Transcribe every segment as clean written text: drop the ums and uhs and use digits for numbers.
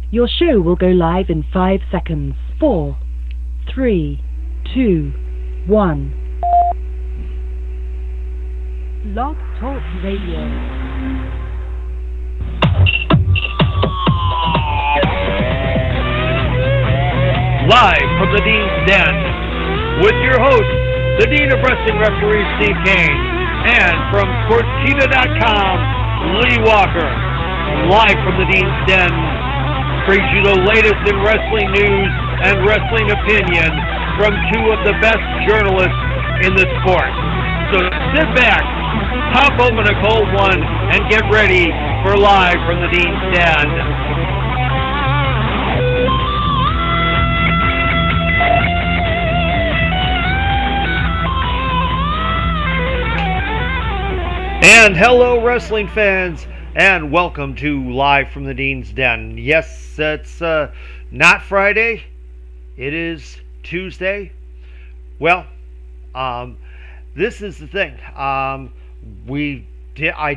Your show will go live in 5 seconds. 4, 3, 2, 1. Blog Talk Radio. Live from the Dean's Den, with your host, the Dean of Wrestling Referee Steve Kane, and from Sportskeeda.com, Lee Walker. Live from the Dean's Den, brings you the latest in wrestling news and wrestling opinion from two of the best journalists in the sport. So sit back, pop open a cold one, and get ready for Live from the Dean's Den. And hello, wrestling fans, and welcome to Live from the Dean's Den. Yes, it's not Friday. It is Tuesday. Well, this is the thing. I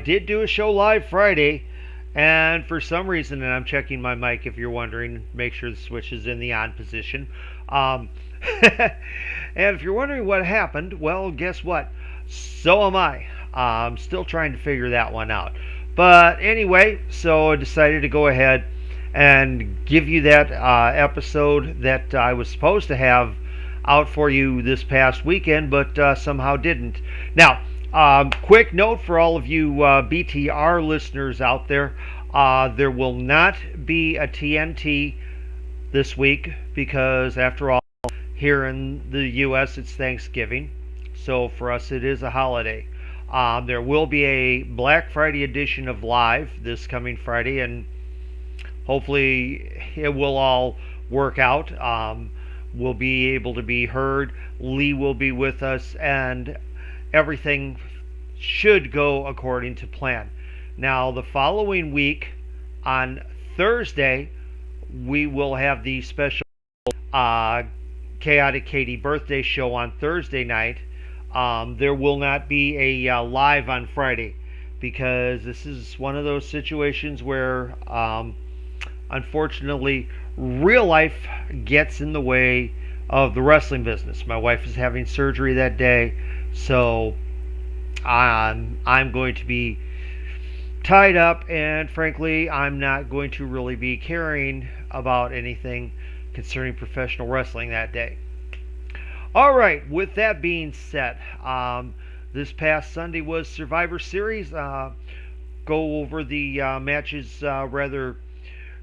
did do a show live Friday, and for some reason, and I'm checking my mic if you're wondering, make sure the switch is in the on position. And if you're wondering what happened, well, guess what? So am I. I'm still trying to figure that one out. But anyway, so I decided to go ahead and give you that episode that I was supposed to have out for you this past weekend, but somehow didn't. Now, quick note for all of you BTR listeners out there, there will not be a TNT this week because, after all, here in the U.S. it's Thanksgiving, so for us it is a holiday. There will be a Black Friday edition of Live this coming Friday, and hopefully it will all work out. We'll be able to be heard. Lee will be with us, and everything should go according to plan. Now, the following week, on Thursday, we will have the special Chaotic Katie birthday show on Thursday night. There will not be a live on Friday because this is one of those situations where, unfortunately, real life gets in the way of the wrestling business. My wife is having surgery that day, so I'm going to be tied up, and frankly, I'm not going to really be caring about anything concerning professional wrestling that day. All right, with that being said, this past Sunday was Survivor Series. Go over the matches rather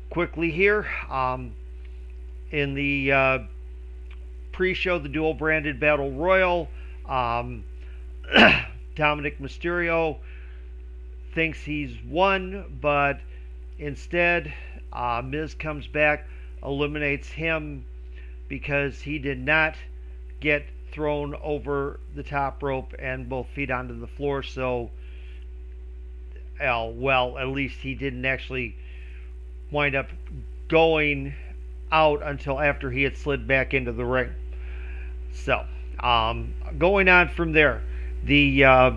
quickly here. In the pre-show, the dual-branded Battle Royal, Dominic Mysterio thinks he's won, but instead, Miz comes back, eliminates him because he did not get thrown over the top rope and both feet onto the floor, so well, at least he didn't actually wind up going out until after he had slid back into the ring. So, going on from there, the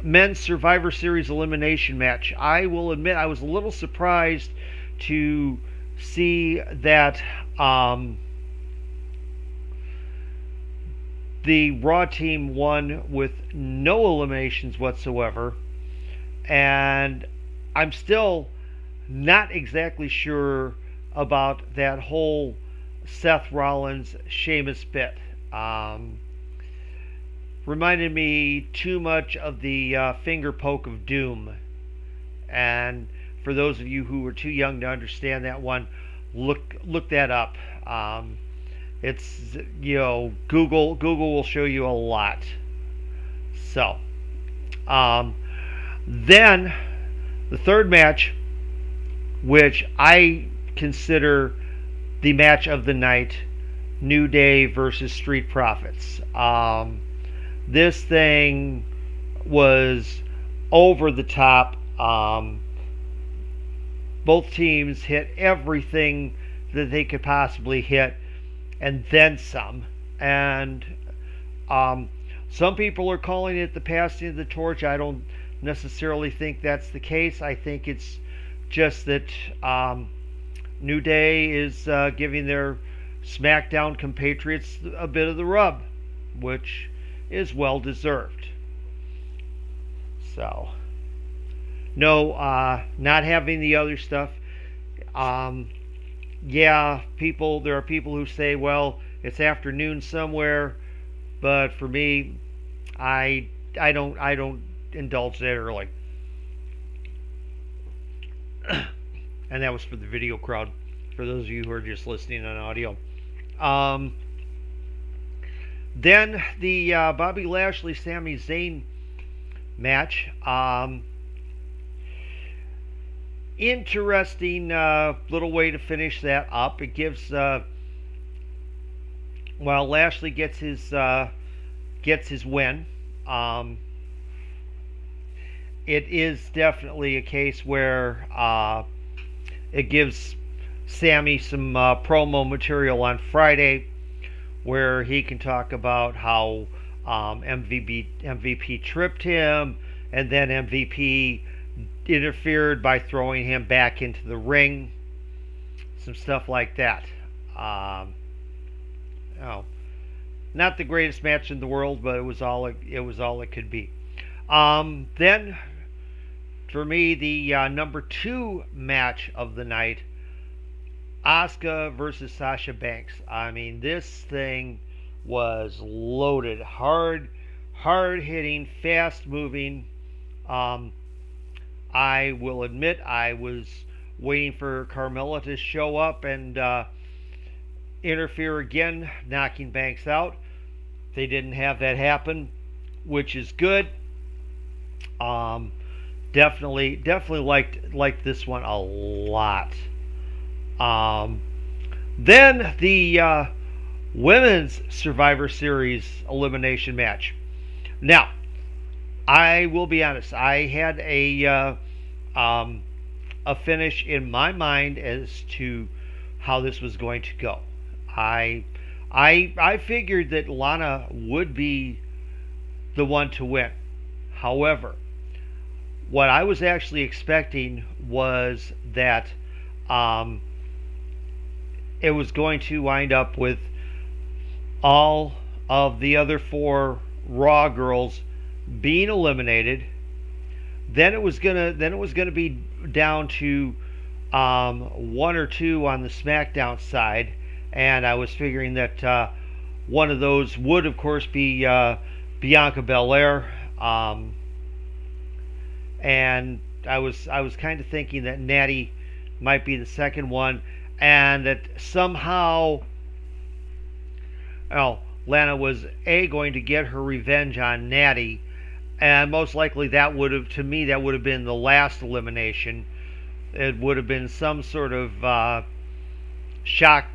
men's Survivor Series elimination match. I will admit I was a little surprised to see that the Raw team won with no eliminations whatsoever, and I'm still not exactly sure about that whole Seth Rollins Sheamus bit. Reminded me too much of the finger poke of doom, and for those of you who are too young to understand that one, look that up. It's, Google will show you a lot. So, then the third match, which I consider the match of the night, New Day versus Street Profits. This thing was over the top. Both teams hit everything that they could possibly hit, and then some. And some people are calling it the passing of the torch. I don't necessarily think that's the case. I think it's just that New Day is giving their SmackDown compatriots a bit of the rub, which is well deserved. So, no, not having the other stuff. Yeah, there are people who say, well, it's afternoon somewhere, but for me, I don't indulge that early. And that was for the video crowd. For those of you who are just listening on audio. Um, then the Bobby Lashley Sami Zayn match. Interesting little way to finish that up. It gives while Lashley gets his win. It is definitely a case where it gives Sammy some promo material on Friday where he can talk about how MVP tripped him, and then MVP interfered by throwing him back into the ring. Some stuff like that. Oh, not the greatest match in the world, but it was all it could be. Then, for me, the number 2 match of the night, Asuka versus Sasha Banks. I mean, this thing was loaded, hard hitting, fast moving. I will admit I was waiting for Carmella to show up and interfere again, knocking Banks out. They didn't have that happen, which is good. Definitely liked this one a lot. Then the women's Survivor Series elimination match. Now, I will be honest. I had a finish in my mind as to how this was going to go. I figured that Lana would be the one to win. However, what I was actually expecting was that it was going to wind up with all of the other 4 Raw girls being eliminated. Then it was gonna be down to 1 or 2 on the SmackDown side, and I was figuring that one of those would, of course, be Bianca Belair. And I was kind of thinking that Natty might be the second one, and that somehow, Lana was going to get her revenge on Natty, and most likely that would have been the last elimination. It would have been some sort of shock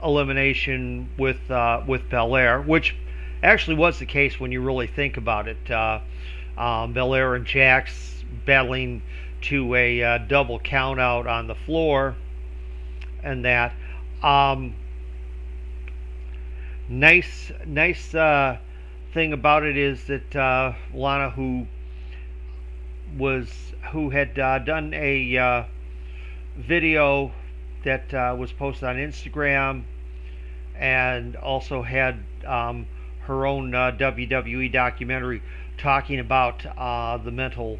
elimination with Belair, which actually was the case when you really think about it. Belair and Jax battling to a double count out on the floor, and that nice thing about it is that Lana, who had done a video that was posted on Instagram, and also had her own WWE documentary talking about the mental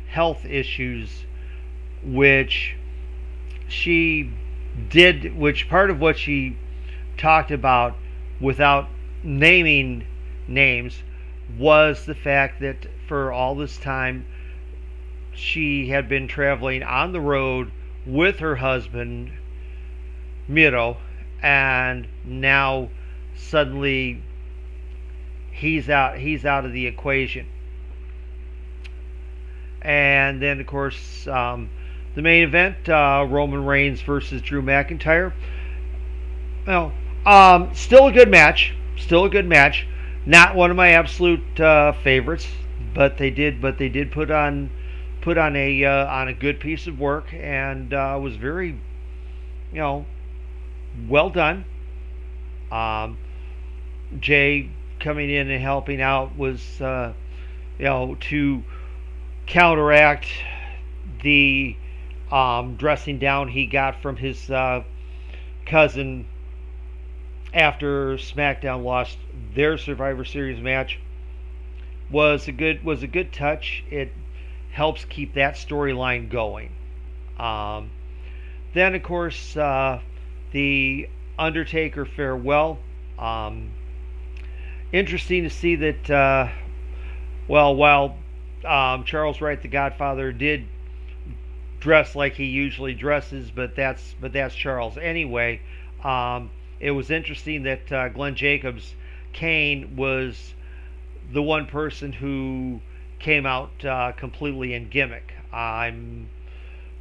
health issues, which part of what she talked about without naming names was the fact that for all this time she had been traveling on the road with her husband Miro, and now suddenly he's out of the equation. And then, of course, the main event, Roman Reigns versus Drew McIntyre. Well, still a good match. Not one of my absolute favorites, but they did put on a good piece of work, and was very, well done. Jay coming in and helping out was, to counteract the dressing down he got from his cousin after SmackDown lost their Survivor Series match was a good touch. It helps keep that storyline going. Um, then of course the Undertaker farewell. Um, Interesting to see that. While Charles Wright, the Godfather, did dress like he usually dresses, but that's Charles anyway. It was interesting that Glenn Jacobs, Kane, was the one person who came out completely in gimmick. I'm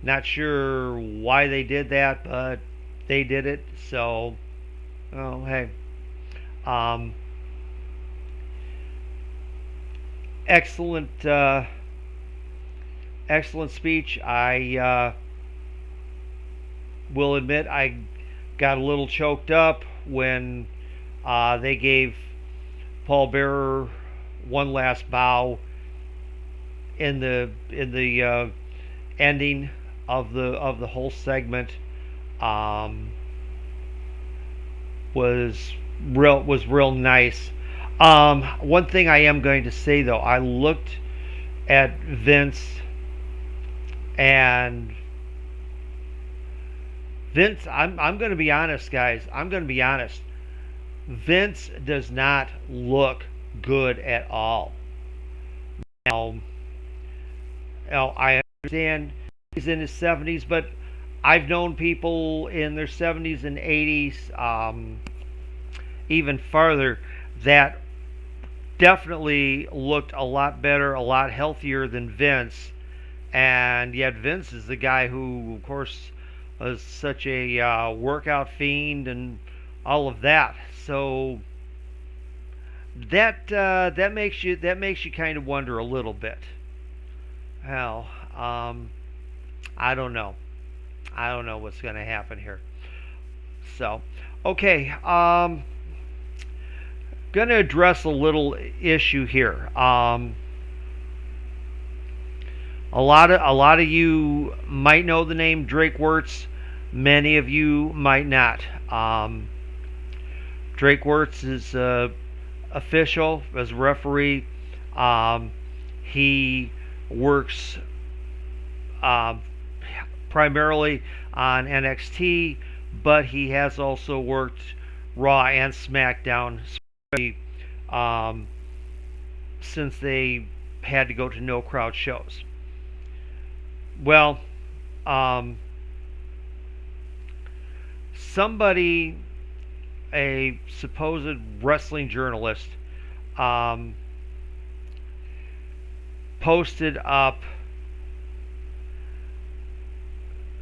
not sure why they did that, but they did it. So, oh hey, um, excellent, excellent speech. I will admit I got a little choked up when they gave Paul Bearer one last bow in the ending of the whole segment. Was real nice. One thing I am going to say though, I looked at Vince, and Vince, I'm going to be honest, guys. I'm going to be honest. Vince does not look good at all. Now, I understand he's in his 70s, but I've known people in their 70s and 80s, even farther, that definitely looked a lot better, a lot healthier than Vince. And yet Vince is the guy who, of course, was such a workout fiend and all of that. So that makes you kind of wonder a little bit. Well, I don't know. I don't know what's going to happen here. So, okay, going to address a little issue here. A lot of you might know the name Drake Wuertz. Many of you might not. Drake Wuertz is official as a referee. He works primarily on NXT, but he has also worked Raw and SmackDown since they had to go to no crowd shows. Well, somebody, a supposed wrestling journalist, posted up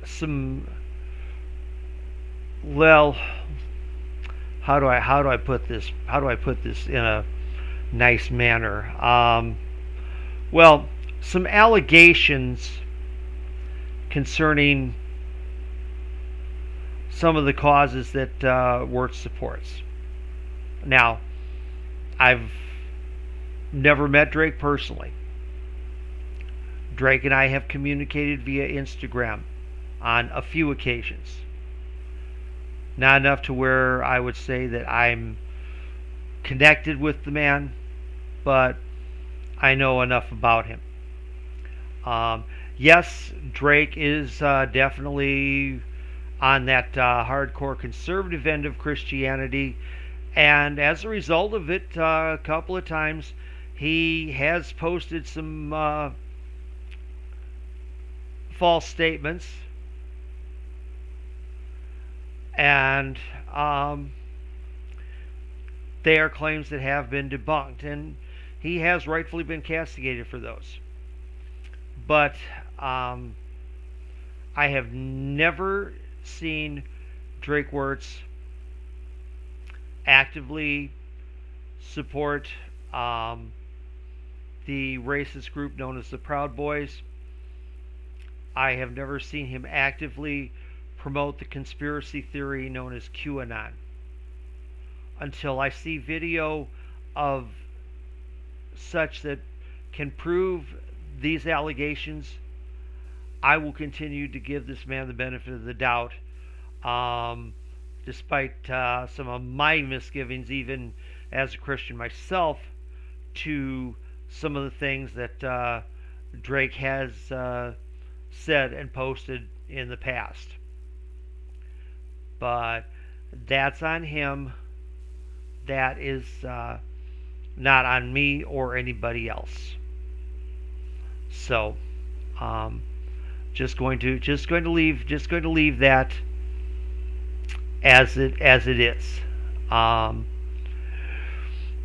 some, well, how do I put this in a nice manner? Well, some allegations concerning some of the causes that Wuertz supports. Now, I've never met Drake personally. Drake and I have communicated via Instagram on a few occasions. Not enough to where I would say that I'm connected with the man, but I know enough about him. Yes, Drake is definitely on that hardcore conservative end of Christianity, and as a result of it, a couple of times he has posted some false statements, and they are claims that have been debunked, and he has rightfully been castigated for those. But I have never seen Drake Wuertz actively support the racist group known as the Proud Boys. I have never seen him actively promote the conspiracy theory known as QAnon. Until I see video of such that can prove these allegations, I will continue to give this man the benefit of the doubt, despite some of my misgivings, even as a Christian myself, to some of the things that Drake has said and posted in the past. But that's on him. That is not on me or anybody else. So, just going to leave that as it is.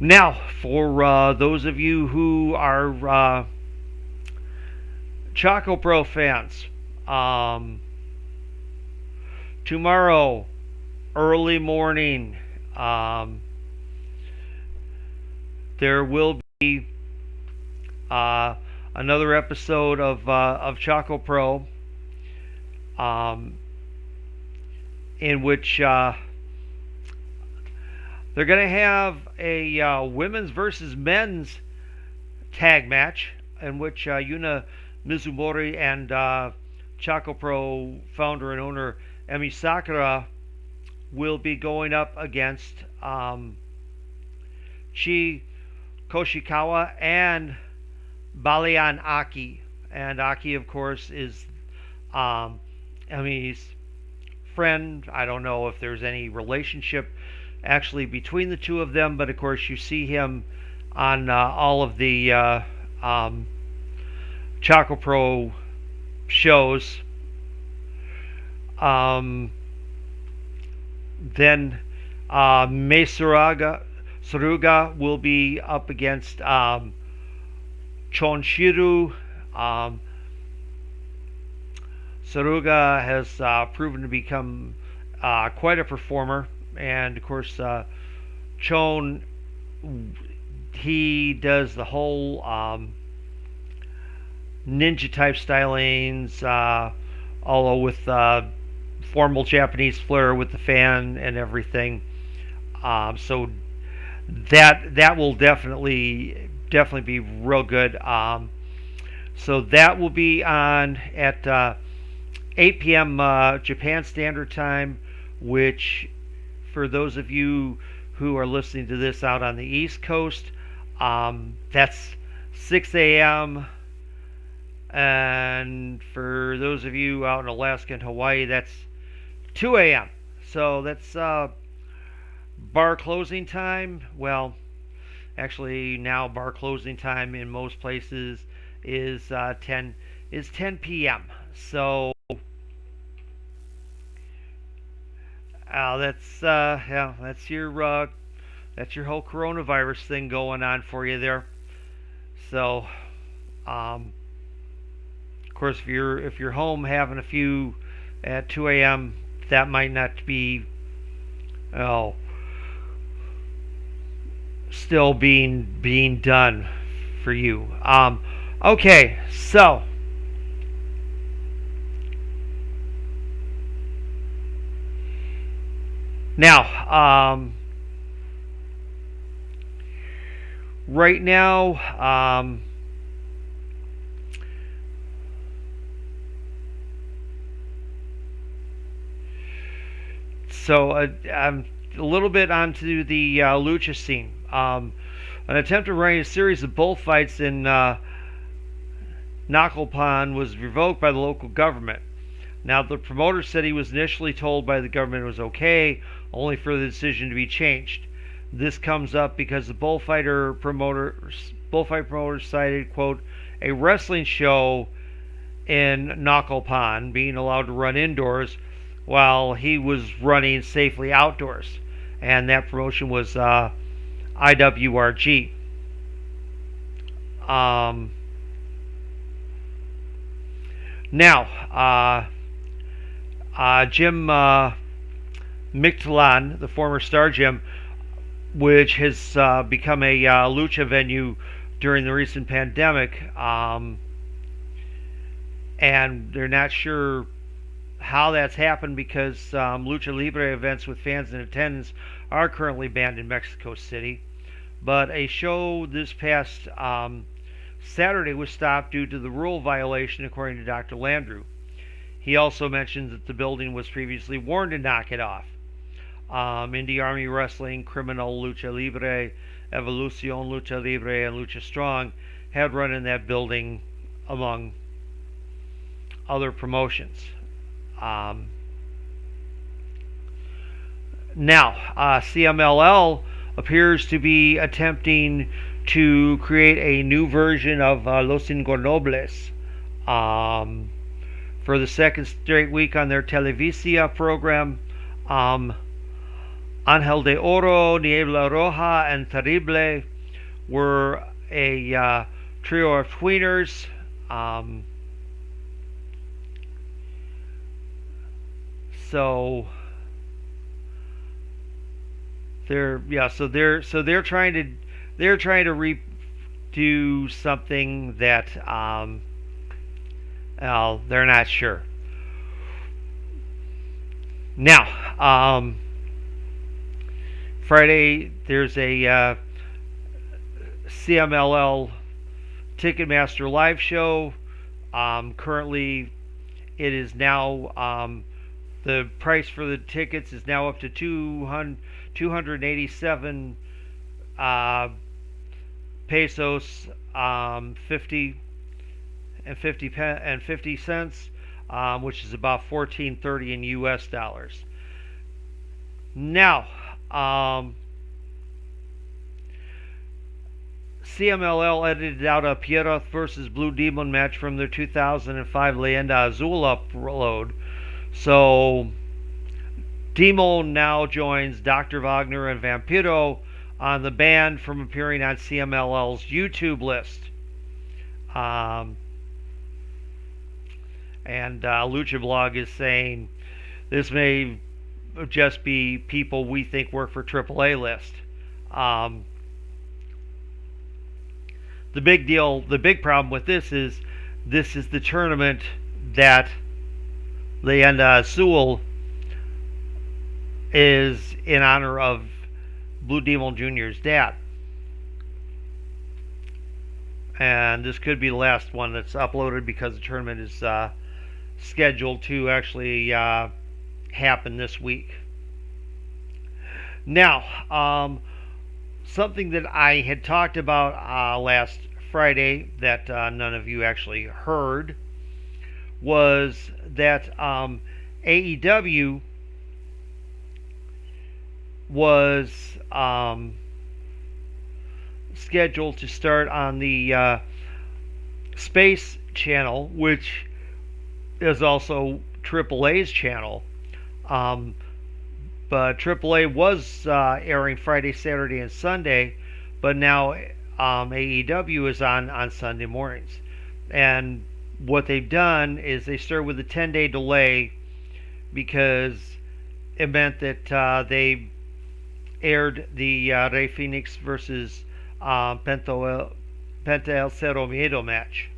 Now, for those of you who are Choco Pro fans, tomorrow early morning, there will be another episode of Choco Pro, in which they're going to have a women's versus men's tag match, in which Yuna Mizumori and Choco Pro founder and owner Emi Sakura will be going up against Chi Koshikawa and Balian Aki. And Aki, of course, is Emi's friend. I don't know if there's any relationship actually between the two of them, but of course you see him on all of the Choco Pro shows. Then Mei Saruga will be up against Chonshiru. Saruga has proven to become quite a performer, and of course Chon, he does the whole ninja type stylings, although with formal Japanese flair with the fan and everything. So that will definitely be real good. So that will be on at 8 p.m. Japan Standard Time, which for those of you who are listening to this out on the East Coast, that's 6 a.m. And for those of you out in Alaska and Hawaii, that's 2 a.m. So that's bar closing time. Well, actually now bar closing time in most places is 10 p.m. So that's your whole coronavirus thing going on for you there. So of course, if you're home having a few at 2 a.m., that might not be still being done for you. Okay, so now right now so I'm a little bit onto the lucha scene. An attempt to run a series of bullfights in Naucalpan was revoked by the local government. Now, the promoter said he was initially told by the government it was okay, only for the decision to be changed. This comes up because the bullfight promoter cited, quote, a wrestling show in Naucalpan being allowed to run indoors while he was running safely outdoors. And that promotion was IWRG. Now, Jim Mictlan, the former Star Gym, which has become a lucha venue during the recent pandemic, and they're not sure how that's happened because lucha libre events with fans in attendance are currently banned in Mexico City. But a show this past Saturday was stopped due to the rule violation, according to Dr. Landrew. He also mentions that the building was previously warned to knock it off. Indie Army Wrestling, Criminal Lucha Libre, Evolucion Lucha Libre, and Lucha Strong had run in that building, among other promotions. Now, CMLL appears to be attempting to create a new version of Los Ingobernables for the second straight week on their Televisa program. Angel de Oro, Niebla Roja, and Terrible were a trio of tweeners. So they're trying to redo something that they're not sure. Now, Friday there's a CMLL Ticketmaster live show. Currently, it is now the price for the tickets is now up to 287 pesos, 50 cents, which is about $14.30 in U.S. dollars. Now, CMLL edited out a Pierrot versus Blue Demon match from their 2005 Leyenda Azul upload. So, Demon now joins Dr. Wagner and Vampiro on the ban from appearing on CMLL's YouTube list. And Lucha Blog is saying this may just be people we think work for AAA list. The big problem with this is the tournament that Leyenda Azul is in honor of Blue Demon Jr.'s dad. And this could be the last one that's uploaded because the tournament is scheduled to actually happen this week. Now, something that I had talked about last Friday that none of you actually heard was that AEW was scheduled to start on the Space channel, which is also AAA's channel. But AAA was airing Friday, Saturday, and Sunday, but now AEW is on Sunday mornings. And what they've done is they started with a 10-day delay because it meant that they aired the Rey Fenix versus Penta El Cero Miedo match.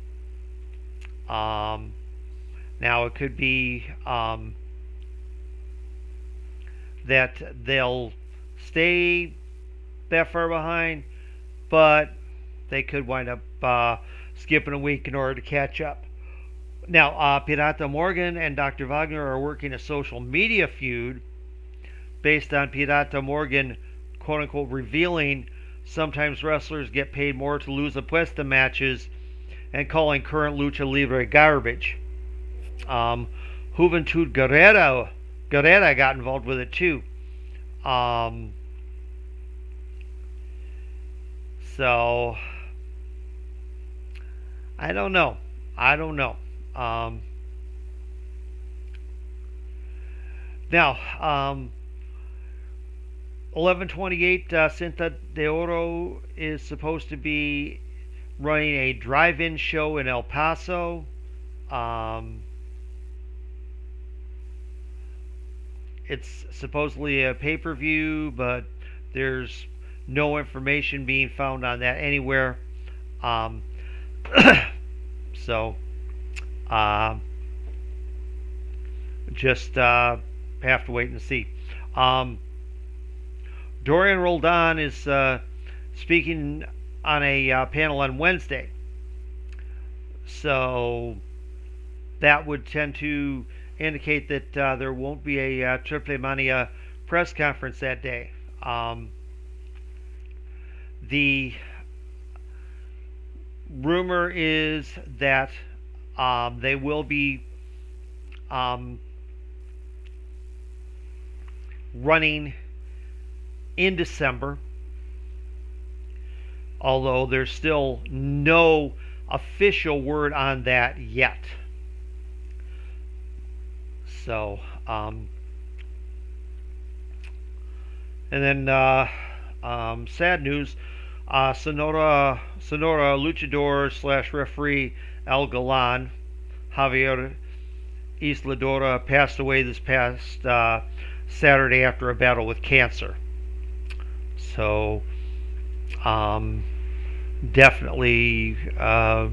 Now it could be that they'll stay that far behind, but they could wind up skipping a week in order to catch up. Now, Pirata Morgan and Dr. Wagner are working a social media feud based on Pirata Morgan, quote-unquote, revealing sometimes wrestlers get paid more to lose apuesta matches and calling current Lucha Libre garbage. Juventud Guerrera got involved with it too. So I don't know. Now, 1128 Cinta de Oro is supposed to be running a drive-in show in El Paso. It's supposedly a pay-per-view, but there's no information being found on that anywhere. So, just have to wait and see. Dorian Roldan is speaking on a panel on Wednesday. So that would tend to indicate that there won't be a Triple Mania press conference that day. The rumor is that they will be running in December, although there's still no official word on that yet. So, and then sad news: Sonora luchador / referee El Galan, Javier Isladora, passed away this past Saturday after a battle with cancer. So, definitely her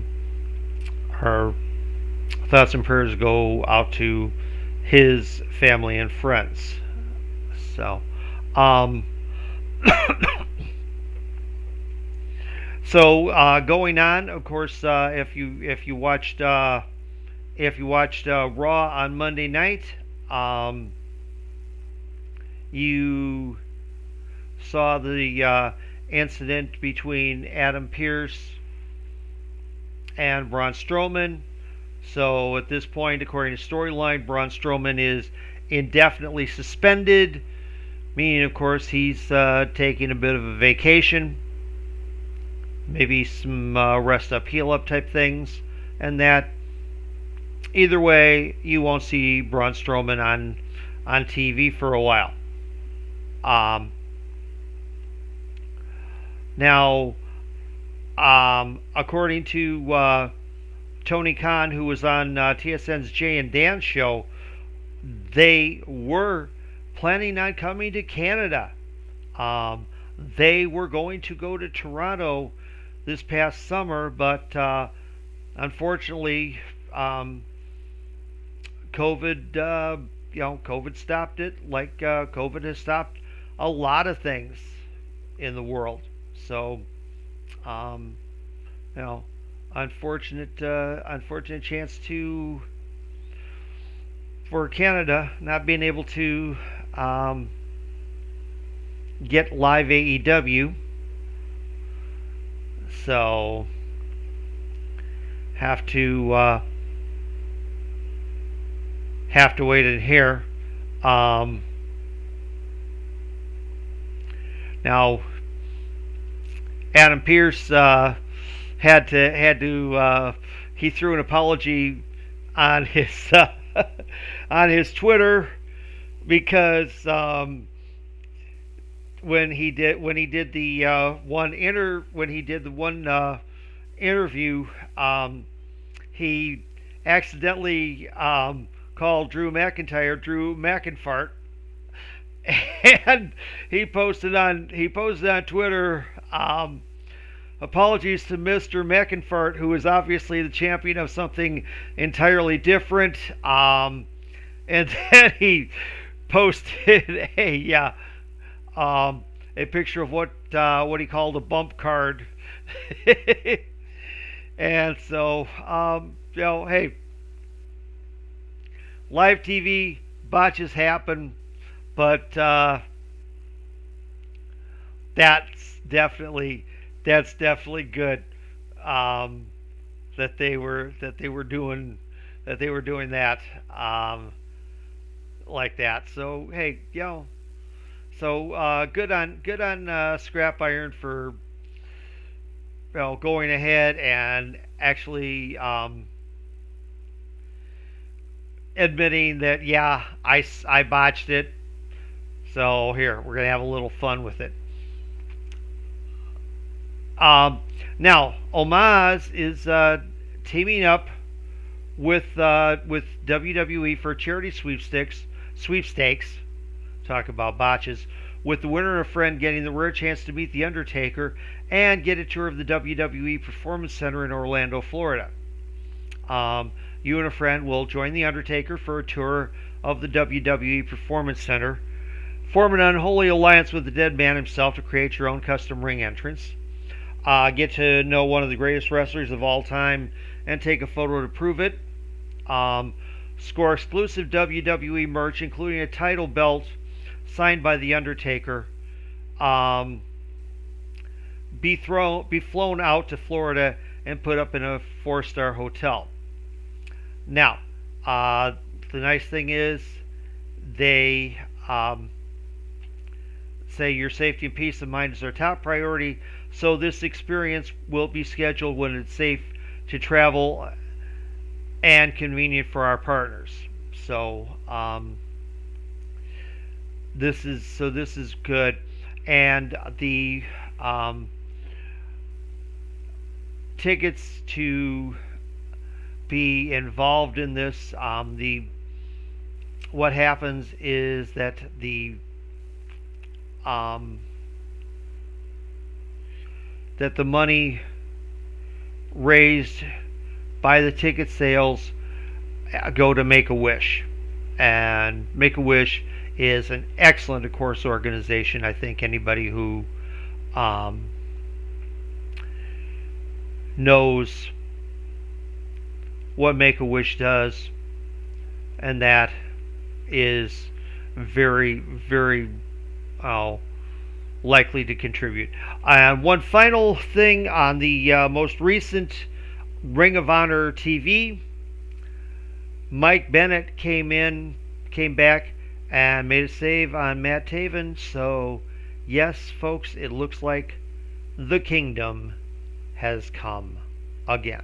thoughts and prayers go out to his family and friends. So, so going on, of course, if you watched Raw on Monday night, you saw the incident between Adam Pearce and Braun Strowman. So at this point, according to storyline, Braun Strowman is indefinitely suspended, meaning, of course, he's taking a bit of a vacation, maybe some rest up, heal up type things, and that. Either way, you won't see Braun Strowman on TV for a while. Now, according to Tony Khan, who was on TSN's Jay and Dan show, they were planning on coming to Canada. They were going to go to Toronto this past summer, but unfortunately, COVID, COVID stopped it. Like COVID has stopped a lot of things in the world. So, unfortunate chance for Canada not being able to get live AEW. So, have to wait in here. Now, Adam Pearce had to he threw an apology on his on his Twitter because when he did the one interview, he accidentally called Drew McIntyre, and he posted on Twitter, apologies to Mr. McIntyre, who is obviously the champion of something entirely different. And then he posted a picture of what he called a bump card. And so, hey, live TV botches happen, but that's definitely good that they were doing that like that. So hey, so good on Scrap Iron for going ahead and actually admitting that I botched it. So here, we're gonna have a little fun with it. Now, Omos is teaming up with WWE for charity sweepstakes. Talk about botches. With the winner and a friend getting the rare chance to meet The Undertaker and get a tour of the WWE Performance Center in Orlando, Florida. You and a friend will join The Undertaker for a tour of the WWE Performance Center. Form an unholy alliance with the dead man himself to create your own custom ring entrance. get to know one of the greatest wrestlers of all time, and take a photo to prove it. Score exclusive WWE merch, including a title belt signed by The Undertaker. Be flown out to Florida and put up in a 4-star hotel. Now, the nice thing is they say your safety and peace of mind is our top priority, so this experience will be scheduled when it's safe to travel and convenient for our partners. So this is good, and the tickets to be involved in this, what happens is that the money raised by the ticket sales go to Make-A-Wish, and Make-A-Wish is an excellent, of course, organization. I think anybody who knows what Make-A-Wish does, and that is very, very likely to contribute. One final thing on the most recent Ring of Honor TV, Mike Bennett came back and made a save on Matt Taven. So yes, folks, it looks like the kingdom has come again.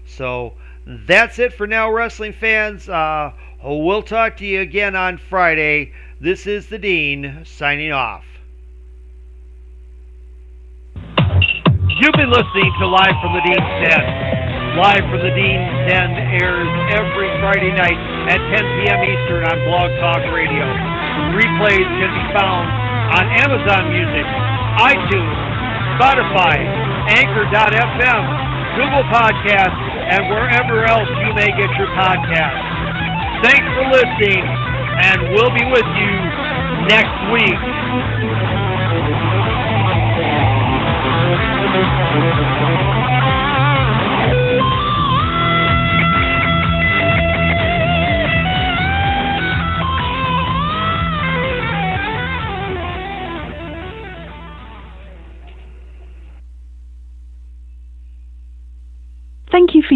So that's it for now, wrestling fans. We'll talk to you again on Friday. This is the Dean signing off. You've been listening to Live from the Dean's Den. Live from the Dean's Den airs every Friday night at 10 p.m. Eastern on Blog Talk Radio. Replays can be found on Amazon Music, iTunes, Spotify, Anchor.fm, Google Podcasts, and wherever else you may get your podcasts. Thanks for listening, and we'll be with you next week.